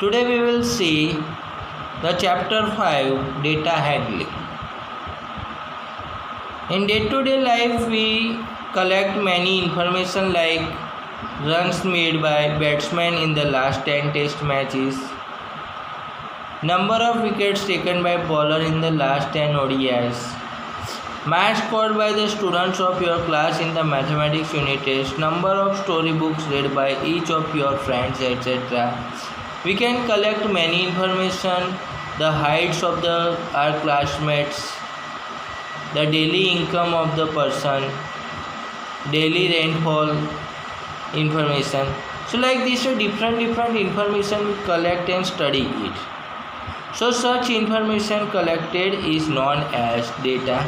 Today we will see the chapter 5 data handling. In day-to-day life we collect many information like runs made by batsmen in the last 10 test matches, number of wickets taken by bowler in the last 10 ODIs, marks scored by the students of your class in the mathematics unit test, number of storybooks read by each of your friends, etc. We can collect many information, the heights of our classmates, the daily income of the person, daily rainfall information. So like this, different information we collect and study it. So such information collected is known as data.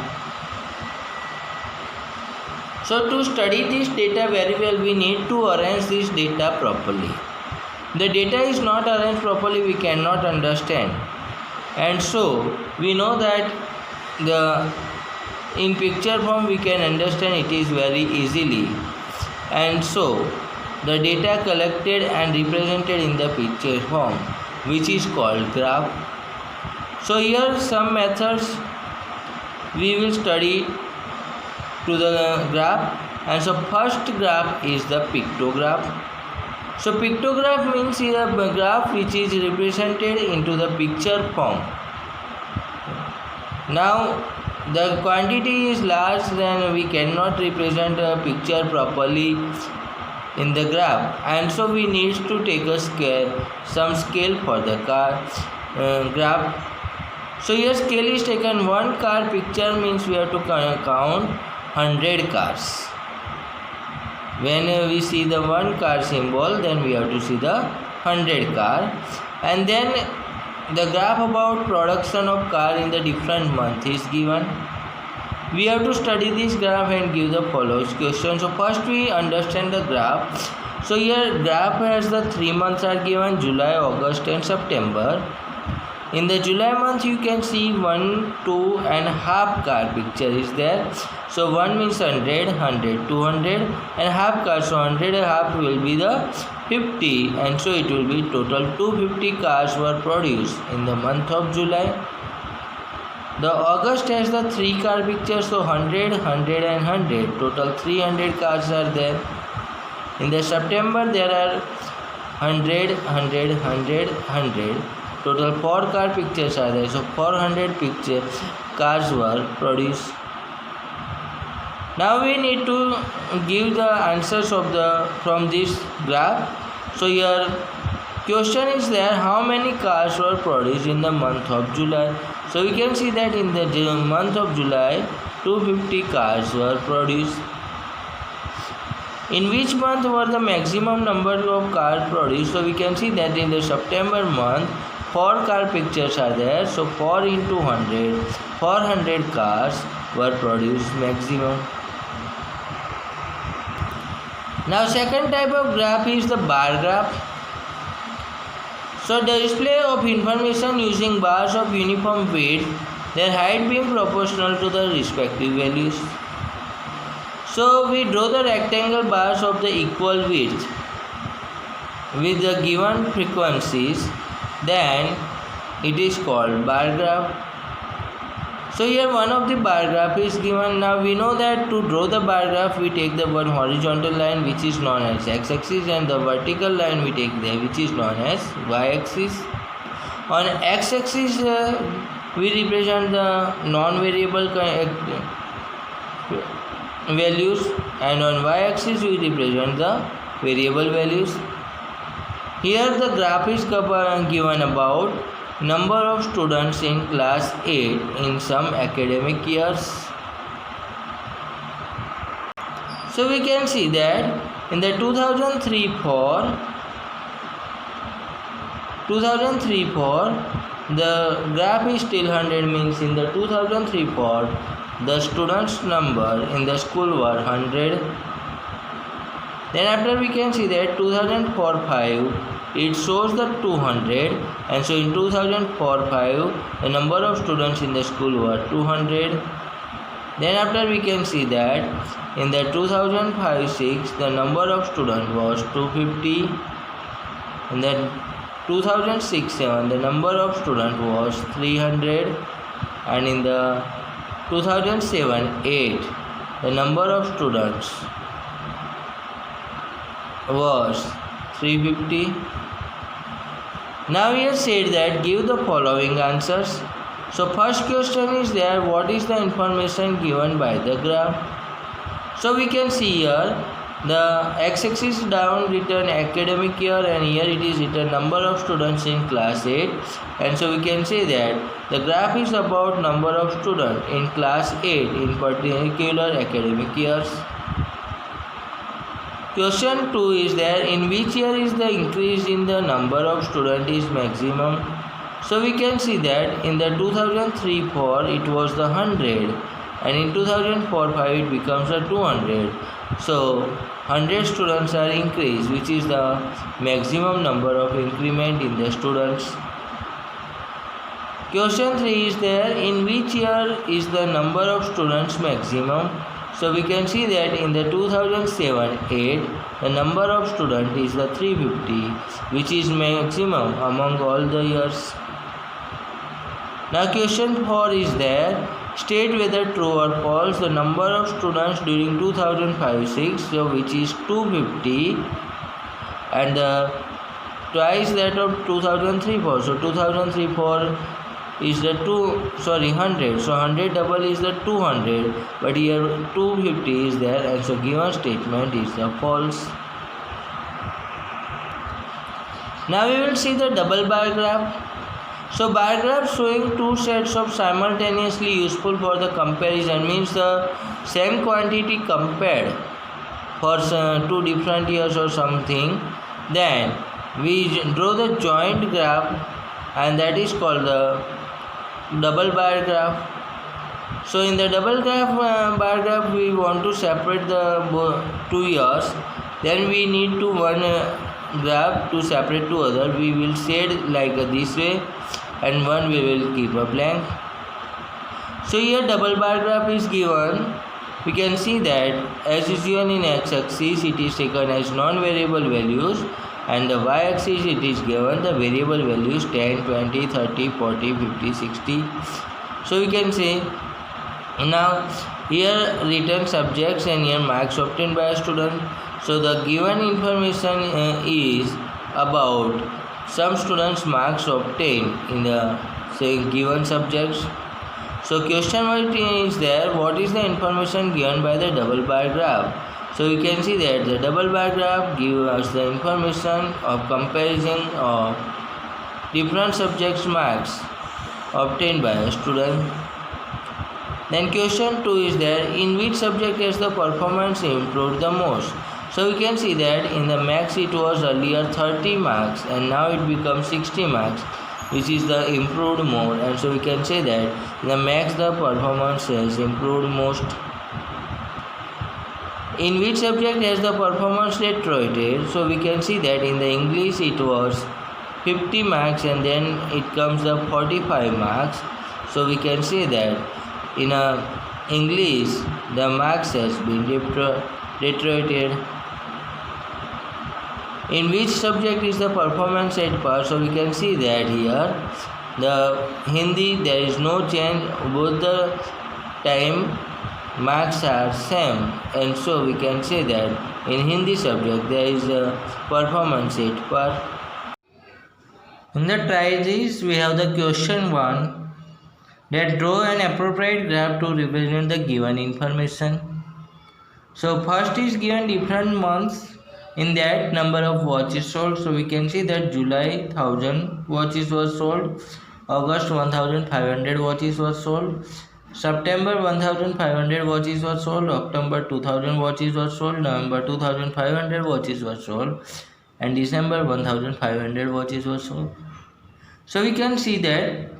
So to study this data very well, we need to arrange this data properly. The data is not arranged properly, we cannot understand. And so we know that in picture form we can understand it is very easily. And so the data collected and represented in the picture form, which is called graph. So here some methods we will study to the graph. And so first graph is the pictograph. So pictograph means a graph which is represented into the picture form. Now the quantity is large, then we cannot represent a picture properly in the graph, and so we need to take a some scale for the graph. So here scale is taken. One car picture means we have to count 100 cars. When we see the one car symbol, then we have to see the 100 car. And then the graph about production of car in the different month is given. We have to study this graph and give the following question. So first we understand the graph. So here graph has the 3 months are given: July, August and September. In the July month you can see 1, 2 and half car picture is there. So 1 means 100, 100, 200 and half car. So 100 and half will be the 50, and so it will be total 250 cars were produced in the month of July. The August has the 3 car picture, so 100, 100 and 100. Total 300 cars are there. In the September there are 100, 100, 100, 100. Total 4 car pictures are there. So 400 cars were produced. Now we need to give the answers from this graph. So here question is there: how many cars were produced in the month of July? So we can see that in the month of July 250 cars were produced. In which month were the maximum number of cars produced? So we can see that in the September month 4 car pictures are there. So 4 into 100, 400 cars were produced maximum. Now second type of graph is the bar graph. So the display of information using bars of uniform width, their height being proportional to the respective values. So we draw the rectangle bars of the equal width with the given frequencies, then it is called bar graph. So here one of the bar graph is given. Now we know that to draw the bar graph we take the one horizontal line which is known as x-axis, and the vertical line we take there which is known as y-axis. On x-axis we represent the non-variable values, and on y-axis we represent the variable values. Here the graph is given about number of students in class 8 in some academic years. So we can see that in the 2003-4 the graph is still 100, means in the 2003-4 the students number in the school were 100. Then after we can see that 2004-5 it shows the 200, and so in 2004-5 the number of students in the school were 200. Then after we can see that in the 2005-6 the number of students was 250, and then 2006-7 the number of students was 300, and in the 2007-8 the number of students was 350. Now we have said that give the following answers. So first question is there, what is the information given by the graph? So we can see here the x-axis down written academic year, and here it is written number of students in class 8, and so we can say that the graph is about number of students in class 8 in particular academic years. Question 2 is there, in which year is the increase in the number of students is maximum? So we can see that in the 2003-4 it was the 100, and in 2004-5 it becomes a 200. So 100 students are increased, which is the maximum number of increment in the students. Question 3 is there, in which year is the number of students maximum? So we can see that in the 2007-8 the number of students is the 350, which is maximum among all the years. Now question 4 is there, state whether true or false the number of students during 2005-6, so which is 250, and twice that of 2003-4. So 2003-4 is the 100. So 100 double is the 200, but here 250 is there, and so given statement is the false. Now we will see the double bar graph. So bar graph showing two sets of simultaneously useful for the comparison, means the same quantity compared for 2 different years or something. Then we draw the joint graph, and that is called the double bar graph. So in the double bar graph we want to separate the 2 years, then we need to one graph to separate to other. We will shade like this way, and one we will keep a blank. So here double bar graph is given. We can see that as is given in x-axis it is taken as non-variable values, and the y-axis it is given the variable values 10, 20, 30, 40, 50, 60. So we can say now here written subjects and here marks obtained by a student. So the given information is about some students marks obtained in the given subjects. So question 1 is there, what is the information given by the double bar graph? So we can see that the double bar graph gives us the information of comparison of different subjects marks obtained by a student. Then question 2 is there, in which subject has the performance improved the most? So we can see that in the maths it was earlier 30 marks and now it becomes 60 marks, which is the improved more, and so we can say that in the maths the performance has improved most. In which subject has the performance deteriorated? So we can see that in the English it was 50 marks and then it comes the 45 marks. So we can say that in English the marks has been deteriorated. In which subject is the performance at par? So we can see that here the Hindi there is no change, both the time marks are same, and so we can say that in Hindi subject there is a performance at par. In the try this we have the question 1, that draw an appropriate graph to represent the given information. So first is given different months, in that number of watches sold. So we can see that July 1000 watches was sold, August 1500 watches was sold, September 1500 watches was sold, October 2000 watches was sold, November 2500 watches was sold, and December 1500 watches was sold. So we can see that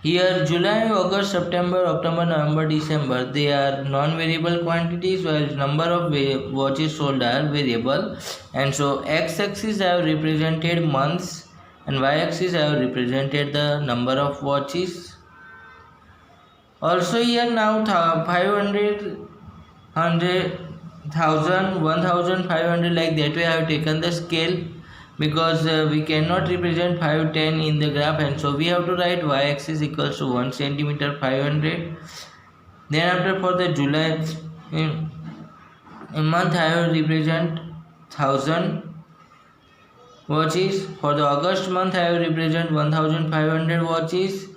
here July, August, September, October, November, December, they are non-variable quantities, while number of watches sold are variable, and so x-axis have represented months and y-axis have represented the number of watches. Also here now 500, 100, 1000, 1500, like that way I have taken the scale, because we cannot represent 5 10 in the graph, and so we have to write y-axis equals to 1 centimeter 500. Then after for the July in month I have represent 1000 watches. For the August month I have represent 1500 watches.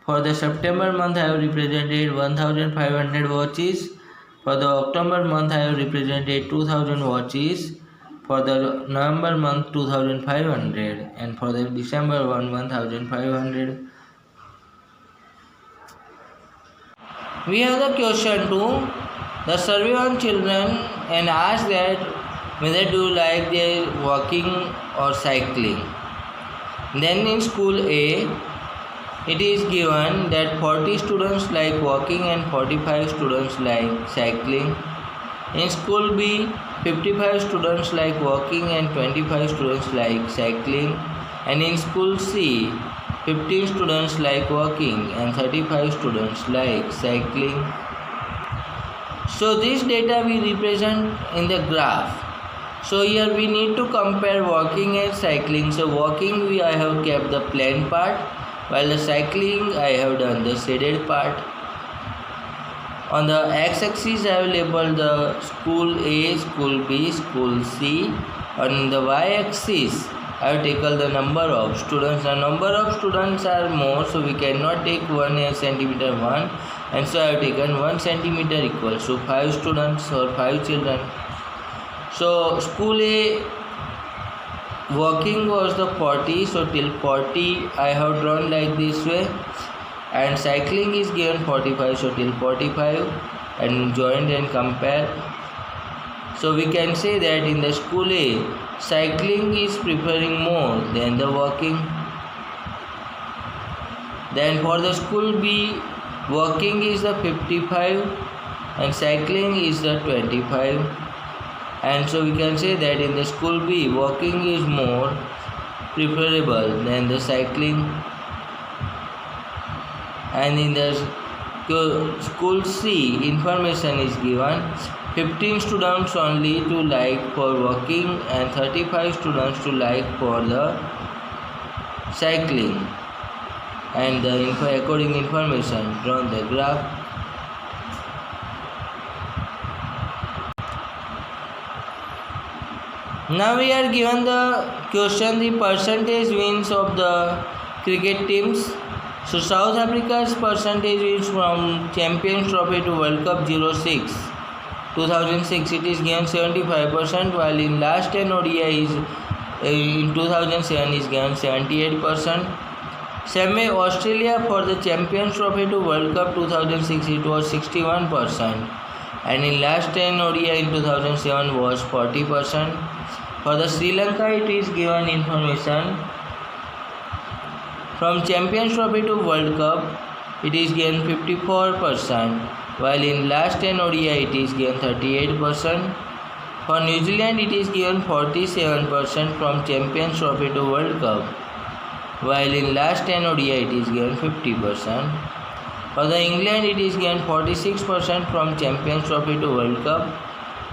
For the September month I have represented 1500 watches. For the October month I have represented 2000 watches. For the November month 2500, and for the December 1500. We have the question 2. The survey on children and ask that whether do you like their walking or cycling. Then in school A, it is given that 40 students like walking and 45 students like cycling. In school B, 55 students like walking and 25 students like cycling. And in school C, 15 students like walking and 35 students like cycling. So this data we represent in the graph. So here we need to compare walking and cycling. So walking I have kept the plain part, while the cycling I have done the shaded part. On the x-axis I have labeled the school A, school B, school C. On the y-axis I have taken the number of students. The number of students are more, so we cannot take 1 centimeter 1, and so I have taken 1 centimeter equals to 5 students or 5 children. So school A walking was the 40, so till 40 I have drawn like this way, and cycling is given 45, so till 45, and joined and compare. So we can say that in the school A, cycling is preferring more than the walking. Then for the school B, walking is the 55 and cycling is the 25. And so we can say that in the school B, walking is more preferable than the cycling. And in the school C, information is given 15 students only to like for walking and 35 students to like for the cycling. And the according information drawn the graph. Now we are given the question, the percentage wins of the cricket teams. So South Africa's percentage wins from Champions Trophy to World Cup 06 2006 it is given 75%, while in last 10 ODIs in 2007 is given 78%. Same way Australia for the Champions Trophy to World Cup 2006 it was 61%, and in last 10 ODI in 2007 was 40%. For the Sri Lanka it is given information from Champions Trophy to World Cup it is given 54%, while in last 10 ODI it is given 38%. For New Zealand it is given 47% from Champions Trophy to World Cup, while in last 10 ODI it is given 50%. For the England it is given 46% from Champions Trophy to World Cup,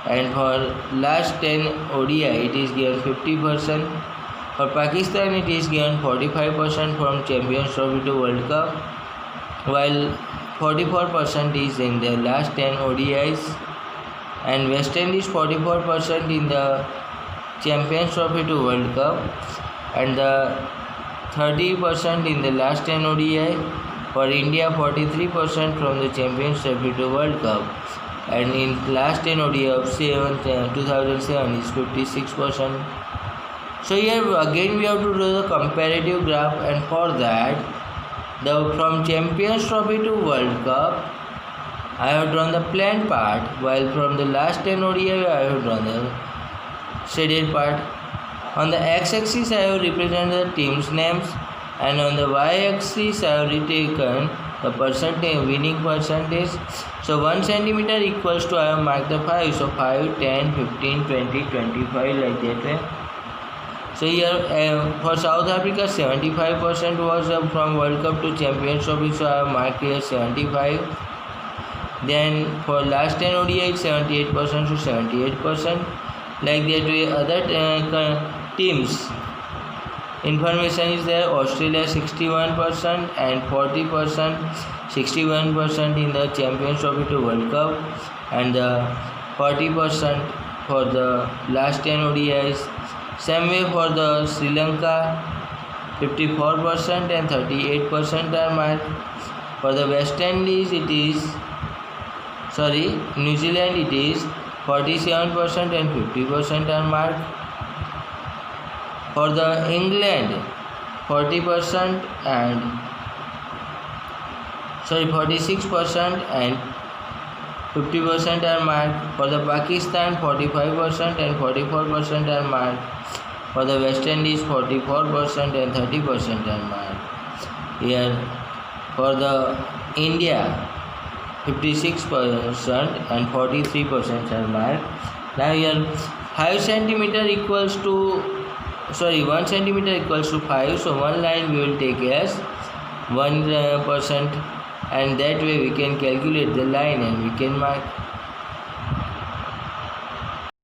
and for last 10 ODI it is given 50%. For Pakistan it is given 45% from Champions Trophy to World Cup, while 44% is in the last 10 ODIs, and West Indies 44% in the Champions Trophy to World Cup, and the 30% in the last 10 ODI. For India 43% from the Champions Trophy to World Cup, and in last 10 ODI of 2007 is 56%. So here again we have to do the comparative graph, and for that from Champions Trophy to World Cup I have drawn the plain part, while from the last 10 ODI I have drawn the shaded part. On the x-axis I have represented the teams' names, and on the y-axis I have taken the percentage, winning percentage. So 1 centimeter equals to, I have marked the 5, so 5, 10, 15, 20, 25 like that way. So here for South Africa 75% was from World Cup to Champions Trophy, so I have marked here 75. Then for last 10 ODI 78% to 78%, like that way other teams. Information is there. Australia 61% and 40%, 61% in the Champions Trophy to World Cup, and 40% for the last 10 ODIs. Same way for the Sri Lanka, 54% and 38% are marked. For the West Indies, New Zealand, it is 47% and 50% are marked. For the England, 46% and 50% are marked. For the Pakistan, 45% and 44% are marked. For the West Indies, 44% and 30% are marked. Here, for the India, 56% and 43% are marked. Now here, 1 centimeter equals to 5, so one line we will take as 1%, and that way we can calculate the line and we can mark.